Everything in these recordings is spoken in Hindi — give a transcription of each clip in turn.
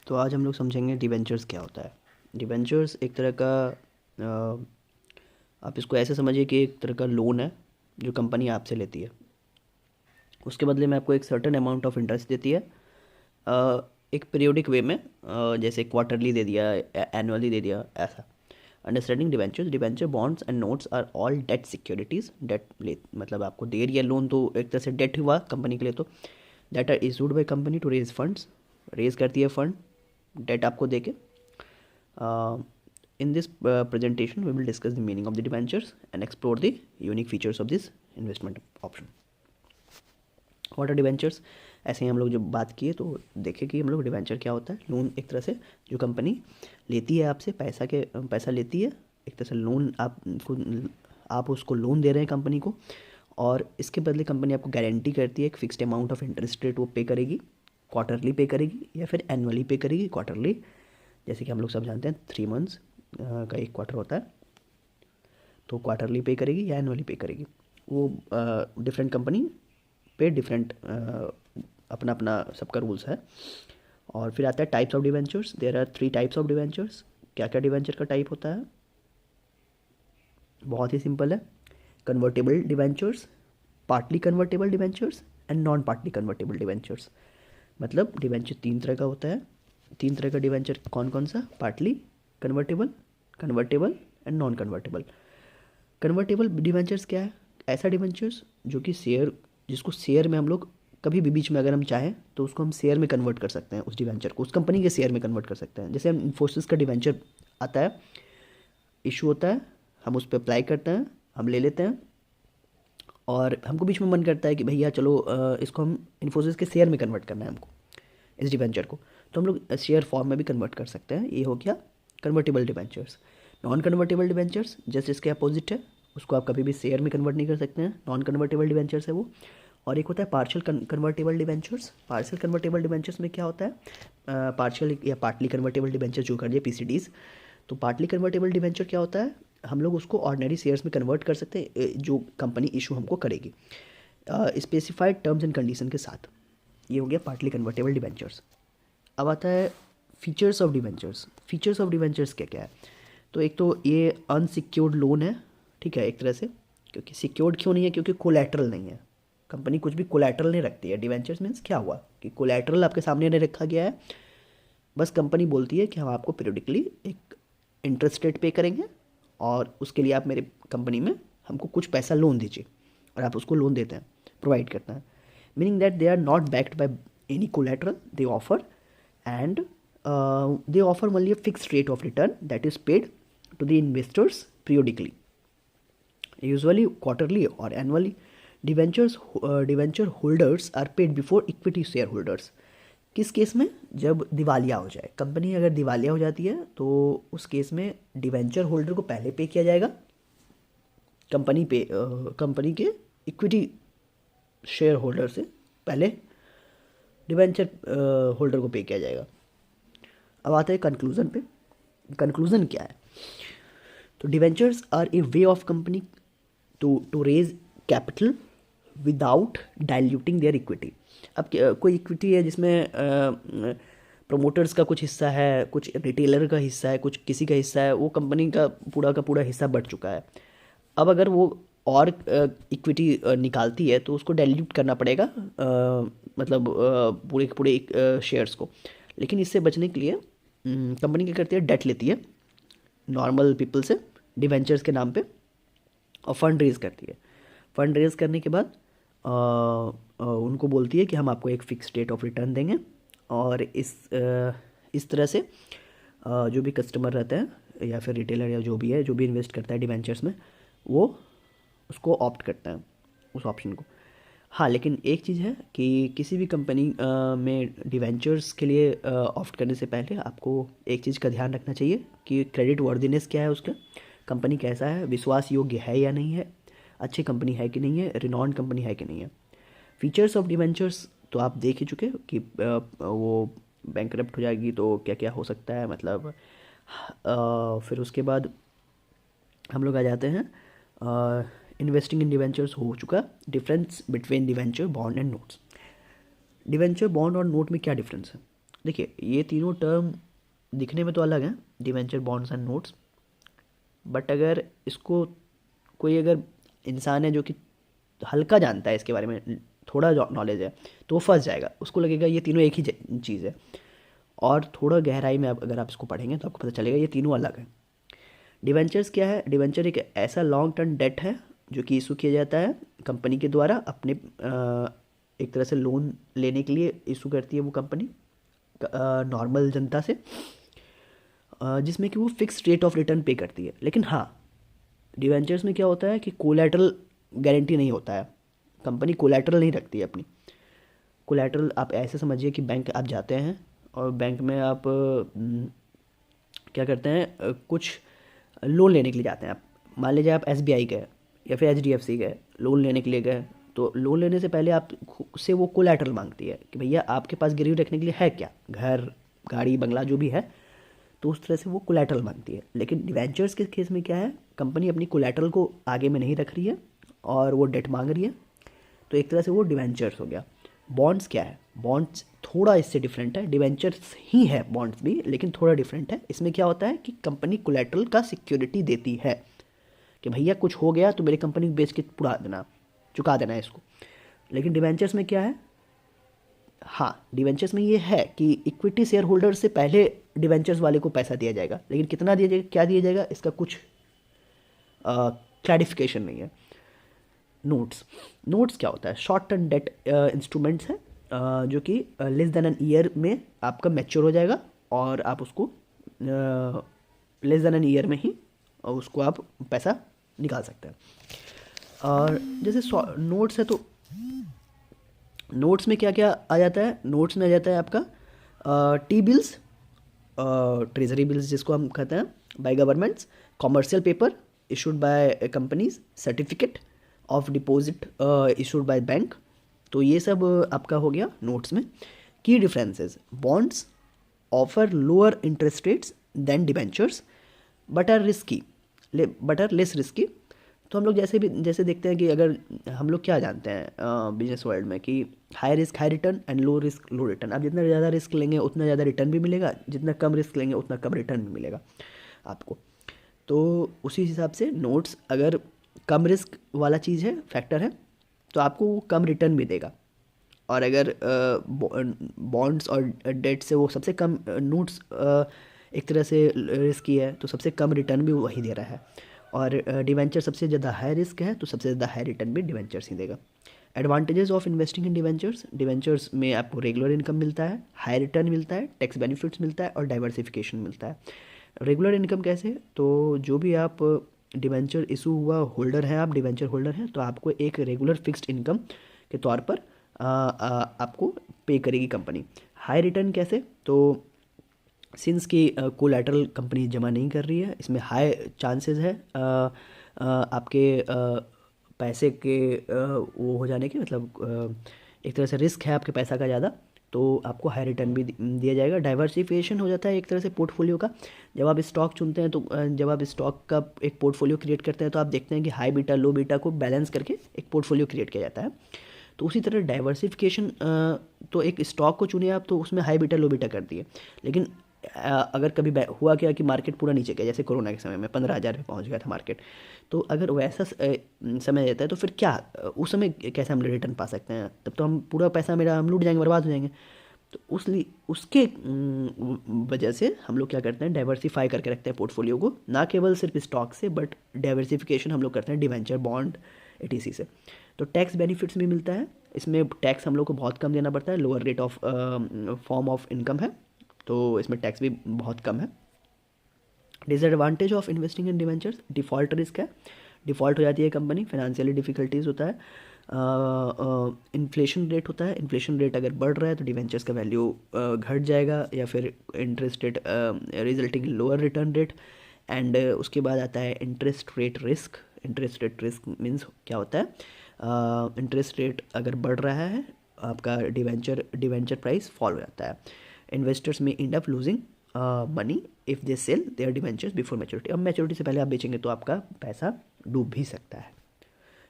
तो आज हम लोग समझेंगे डिबेंचर्स क्या होता है। डिबेंचर्स एक तरह का आप इसको ऐसे समझिए कि एक तरह का लोन है जो कंपनी आपसे लेती है। उसके बदले में आपको एक सर्टेन अमाउंट ऑफ इंटरेस्ट देती है, एक पीरियोडिक वे में, जैसे क्वार्टरली दे दिया, एनुअली दे दिया, ऐसा। Understanding debentures, debenture bonds and notes are all debt securities. Debt ले मतलब आपको दे रही है लोन, तो एक तरह से डेट हुआ कंपनी के लिए। तो that are issued by company to raise funds, raise करती है फंड डेट आपको दे के। In this presentation, we will discuss the meaning of the debentures and explore the unique features of this investment option. What are debentures? ऐसे ही हम लोग जब बात किए तो देखे कि हम लोग डिवेंचर क्या होता है। लोन एक तरह से जो कंपनी लेती है आपसे, पैसा लेती है, एक तरह से लोन आप उसको लोन दे रहे हैं कंपनी को, और इसके बदले कंपनी आपको गारंटी करती है एक fixed amount of interest rate वो पे करेगी, क्वार्टरली पे करेगी या फिर एनुअली पे करेगी। क्वार्टरली जैसे कि हम लोग सब जानते हैं 3 मंथ्स का एक क्वार्टर होता है, तो क्वार्टरली पे करेगी या एनुअली पे करेगी। वो डिफरेंट कंपनी पे डिफरेंट अपना अपना सबका रूल्स है। और फिर आता है types of debentures. There are 3 types of debentures. क्या क्या डिवेंचर का टाइप होता है? बहुत ही सिंपल है। Convertible debentures, partly convertible debentures and non partly convertible debentures. मतलब डिवेंचर 3 तरह का होता है। 3 तरह का डिवेंचर कौन कौन सा? Partly convertible, convertible and non convertible. Convertible debentures क्या है? ऐसा डिवेंचर्स जो कि जिसको शेयर में हम लोग कभी भी बीच में अगर हम चाहें तो उसको हम शेयर में कन्वर्ट कर सकते हैं, उस डिवेंचर को उस कंपनी के शेयर में कन्वर्ट कर सकते हैं। जैसे हम इन्फोसिस का डिवेंचर आता है, इशू होता है, हम उस पर अप्लाई करते हैं, हम ले लेते हैं, और हमको बीच में मन करता है कि भैया चलो इसको हम इन्फोसिस के शेयर में कन्वर्ट करना है हमको, इस डिवेंचर को, तो हम लोग शेयर फॉर्म में भी कन्वर्ट कर सकते हैं। ये हो गया convertible debentures. Non convertible debentures just इसके अपोजिट है, उसको आप कभी भी शेयर में कन्वर्ट नहीं कर सकते हैं, नॉन कन्वर्टेबल डिवेंचर्स है वो। और एक होता है partial convertible debentures. Partial convertible debentures में क्या होता है? पार्शियल या पार्टली कन्वर्टेबल डिवेंचर जो कर दिए पीसीडीज। तो पार्टली कन्वर्टेबल डिवेंचर क्या होता है? हम लोग उसको ऑर्डिनरी शेयर्स में कन्वर्ट कर सकते हैं, जो कंपनी इशू हमको करेगी स्पेसिफाइड टर्म्स एंड कंडीशन के साथ। ये हो गया पार्टली कन्वर्टेबल डिवेंचर्स। अब आता है features of debentures. Features of debentures क्या क्या है? तो एक तो ये अनसिक्योर्ड लोन है, ठीक है, एक तरह से। क्योंकि सिक्योर्ड क्यों नहीं है? क्योंकि कोलैटरल नहीं है, कंपनी कुछ भी कोलैटरल नहीं रखती है। डिवेंचर्स मीन्स क्या हुआ कि कोलैटरल आपके सामने नहीं रखा गया है, बस कंपनी बोलती है कि हम आपको पीरियडिकली एक इंटरेस्ट रेट पे करेंगे और उसके लिए आप मेरे कंपनी में हमको कुछ पैसा लोन दीजिए, और आप उसको लोन देते हैं, प्रोवाइड करते हैं। Meaning that they are not backed by any collateral they offer, and they offer only a fixed rate of return that is paid to the investors periodically, usually quarterly or annually. Debenture holders are paid before equity shareholders. किस केस में? जब दिवालिया हो जाए कंपनी, अगर दिवालिया हो जाती है तो उस केस में डिवेंचर होल्डर को पहले पे किया जाएगा, कंपनी के इक्विटी शेयर होल्डर से पहले डिवेंचर होल्डर को पे किया जाएगा। अब आते हैं कंक्लूजन पे। कंक्लूजन क्या है? तो debentures are a way of company to raise capital without diluting their equity. अब कोई इक्विटी है जिसमें प्रोमोटर्स का कुछ हिस्सा है, कुछ रिटेलर का हिस्सा है, कुछ किसी का हिस्सा है, वो कंपनी का पूरा हिस्सा बढ़ चुका है। अब अगर वो और इक्विटी निकालती है तो उसको डाइल्यूट करना पड़ेगा, मतलब पूरे के पूरे शेयर्स को। लेकिन इससे बचने के लिए कंपनी क्या करती है? डेट लेती है नॉर्मल पीपल से डिवेंचर्स के नाम पे और फंड रेज करती है। फंड रेज करने के बाद उनको बोलती है कि हम आपको एक फिक्स रेट ऑफ रिटर्न देंगे, और इस तरह से जो भी कस्टमर रहता है या फिर रिटेलर या जो भी है, जो भी इन्वेस्ट करता है डिवेंचर्स में, वो उसको ऑप्ट करता है, उस ऑप्शन को। हाँ, लेकिन एक चीज़ है कि किसी भी कंपनी में डिवेंचर्स के लिए ऑप्ट करने से पहले आपको एक चीज़ का ध्यान रखना चाहिए कि क्रेडिट वर्दीनेस क्या है उसका, कंपनी कैसा है, विश्वास योग्य है या नहीं है, अच्छी कंपनी है कि नहीं है, रिनॉन्ड कंपनी है कि नहीं है। फीचर्स ऑफ डिवेंचर्स तो आप देख ही चुके कि वो बैंकरप्ट हो जाएगी तो क्या क्या हो सकता है, मतलब फिर उसके बाद हम लोग आ जाते हैं इन्वेस्टिंग इन डिवेंचर्स हो चुका। Difference between debenture bond and notes. Debenture bond और नोट में क्या डिफरेंस है? देखिए ये तीनों टर्म दिखने में तो अलग हैं, debenture, bonds and notes, but अगर इसको कोई अगर इंसान है जो कि हल्का जानता है इसके बारे में, थोड़ा नॉलेज है, तो वो फंस जाएगा, उसको लगेगा ये तीनों एक ही चीज़ है। और थोड़ा गहराई में अगर आप इसको पढ़ेंगे तो आपको पता चलेगा ये तीनों अलग हैं। डिवेंचर्स क्या है? डिवेंचर एक ऐसा लॉन्ग टर्म डेट है जो कि इशू किया जाता है कंपनी के द्वारा अपने एक तरह से लोन लेने के लिए इशू करती है वो कंपनी नॉर्मल जनता से, जिसमें कि वो फिक्स रेट ऑफ रिटर्न पे करती है। लेकिन हाँ, डिवेंचर्स में क्या होता है कि कोलैटरल गारंटी नहीं होता है, कंपनी कोलैटरल नहीं रखती है अपनी। कोलैटरल आप ऐसे समझिए कि बैंक आप जाते हैं और बैंक में आप क्या करते हैं, कुछ लोन लेने के लिए जाते हैं आप। मान लीजिए आप SBI गए या फिर HDFC गए, लोन लेने के लिए गए, तो लोन लेने से पहले आप से वो कोलैटरल मांगती है कि भैया आपके पास गिरवी रखने के लिए है क्या, घर, गाड़ी, बंगला जो भी है, तो उस तरह से वो कोलैटरल मांगती है। लेकिन डिवेंचर्स के केस में क्या है, कंपनी अपनी कोलैटरल को आगे में नहीं रख रही है और वो डेट मांग रही है, तो एक तरह से वो डिवेंचर्स हो गया। बॉन्ड्स क्या है? बॉन्ड्स थोड़ा इससे डिफरेंट है, डिवेंचर्स ही है बॉन्ड्स भी, लेकिन थोड़ा डिफरेंट है। इसमें क्या होता है कि कंपनी कोलैटरल का सिक्योरिटी देती है कि भैया कुछ हो गया तो मेरी कंपनी को बेच के पुड़ा देना, चुका देना है इसको। लेकिन डिवेंचर्स में क्या है, हाँ डिवेंचर्स में ये है कि इक्विटी शेयर होल्डर से पहले डिवेंचर्स वाले को पैसा दिया जाएगा, लेकिन कितना दिया जाएगा, क्या दिया जाएगा, इसका कुछ क्लैरिफिकेशन नहीं है। नोट्स क्या होता है? शॉर्ट टर्म डेट इंस्ट्रूमेंट्स है जो कि लेस देन एन ईयर में आपका मैच्योर हो जाएगा और आप उसको लेस देन एन ईयर में ही उसको आप पैसा निकाल सकते हैं। और जैसे नोट्स है तो नोट्स में क्या क्या आ जाता है? नोट्स में आ जाता है आपका टी बिल्स, ट्रेजरी बिल्स जिसको हम कहते हैं, by governments, commercial paper issued by companies, certificate of deposit issued by bank. तो ये सब आपका हो गया नोट्स में। की differences: bonds offer lower interest rates than debentures but are less risky. तो हम लोग जैसे देखते हैं कि अगर हम लोग क्या जानते हैं बिजनेस वर्ल्ड में कि high risk high return and low risk low return. आप जितना ज़्यादा रिस्क लेंगे उतना ज़्यादा रिटर्न भी मिलेगा, जितना कम रिस्क लेंगे उतना कम रिटर्न भी मिलेगा आपको। तो उसी हिसाब से नोट्स अगर कम रिस्क वाला चीज़ है, फैक्टर है, तो आपको वो कम रिटर्न भी देगा। और अगर बॉन्ड्स और डेट से वो सबसे कम, नोट्स एक तरह से रिस्की है तो सबसे कम रिटर्न भी वही दे रहा है। और डिवेंचर सबसे ज़्यादा हाई रिस्क है तो सबसे ज़्यादा हाई रिटर्न भी डिवेंचर्स ही देगा। Advantages of investing in debentures: debentures में आपको रेगुलर इनकम मिलता है, हाई रिटर्न मिलता है, टैक्स बेनिफिट्स मिलता है और डाइवर्सिफिकेशन मिलता है। रेगुलर इनकम कैसे? तो जो भी आप डिवेंचर इशू हुआ होल्डर हैं, आप डिवेंचर होल्डर हैं, तो आपको एक रेगुलर फिक्स्ड इनकम के तौर पर आपको पे करेगी कंपनी। हाई रिटर्न कैसे? तो सिंस की कोलैटरल कंपनी जमा नहीं कर रही है, इसमें हाई चांसेस है आपके पैसे के वो हो जाने के, मतलब एक तरह से रिस्क है आपके पैसा का ज़्यादा, तो आपको हाई रिटर्न भी दिया जाएगा। डाइवर्सिफिकेशन हो जाता है एक तरह से पोर्टफोलियो का। जब आप स्टॉक चुनते हैं तो जब आप स्टॉक का एक पोर्टफोलियो क्रिएट करते हैं तो आप देखते हैं कि हाई बीटा लो बीटा को बैलेंस करके एक पोर्टफोलियो क्रिएट किया जाता है। तो उसी तरह डाइवर्सिफिकेशन, तो एक स्टॉक को चुने आप तो उसमें हाई बीटा लो बीटा कर दिए, लेकिन अगर कभी हुआ क्या कि मार्केट पूरा नीचे गया, जैसे कोरोना के समय में 15,000 पे पहुंच गया था मार्केट, तो अगर वैसा समय रहता है तो फिर क्या उस समय कैसे हम रिटर्न पा सकते हैं? तब तो हम पूरा पैसा मेरा हम लूट जाएंगे, बर्बाद हो जाएंगे। तो उसके वजह से हम लोग क्या करते हैं, डाइवर्सिफाई करके रखते हैं पोर्टफोलियो को, ना केवल सिर्फ स्टॉक से, बट डाइवर्सिफिकेशन हम लोग करते हैं डिवेंचर, बॉन्ड, एटीसी से। तो टैक्स बेनिफिट्स भी मिलता है, इसमें टैक्स हम लोग को बहुत कम देना पड़ता है, lower rate of form of income है, तो इसमें टैक्स भी बहुत कम है। Disadvantage of investing in debentures: default risk है, डिफ़ॉल्ट हो जाती है कंपनी, फाइनेंशियली डिफ़िकल्टीज होता है, इन्फ्लेशन रेट होता है, इन्फ्लेशन रेट अगर बढ़ रहा है तो डिवेंचर्स का वैल्यू घट जाएगा, या फिर interest rate resulting lower return rate. And उसके बाद आता है interest rate risk. Interest rate risk means क्या होता है, इंटरेस्ट रेट अगर बढ़ रहा है आपका डिवेंचर प्राइस फॉल हो जाता है। इन्वेस्टर्स में end up losing money if they sell their debentures before maturity. अब मैच्योरिटी से पहले आप बेचेंगे तो आपका पैसा डूब भी सकता है।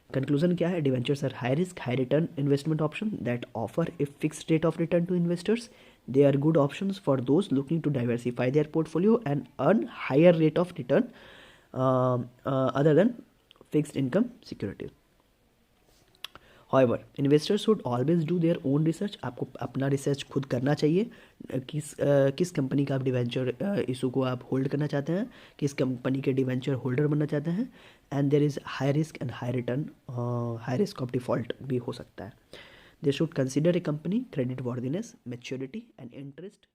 कंक्लूजन क्या है? Debentures are high risk high return investment option that offer a fixed rate of return to investors. They are good options for those looking to diversify their portfolio and earn higher rate of return other than fixed income securities. However, investors should always do their own research. आपको अपना रिसर्च खुद करना चाहिए. किस कंपनी का आप डिवेंचर इशू को आप होल्ड करना चाहते हैं, किस कंपनी के डिवेंचर होल्डर बनना चाहते हैं. And there is high risk and high return, high risk of default भी हो सकता है. They should consider a company credit worthiness, maturity and interest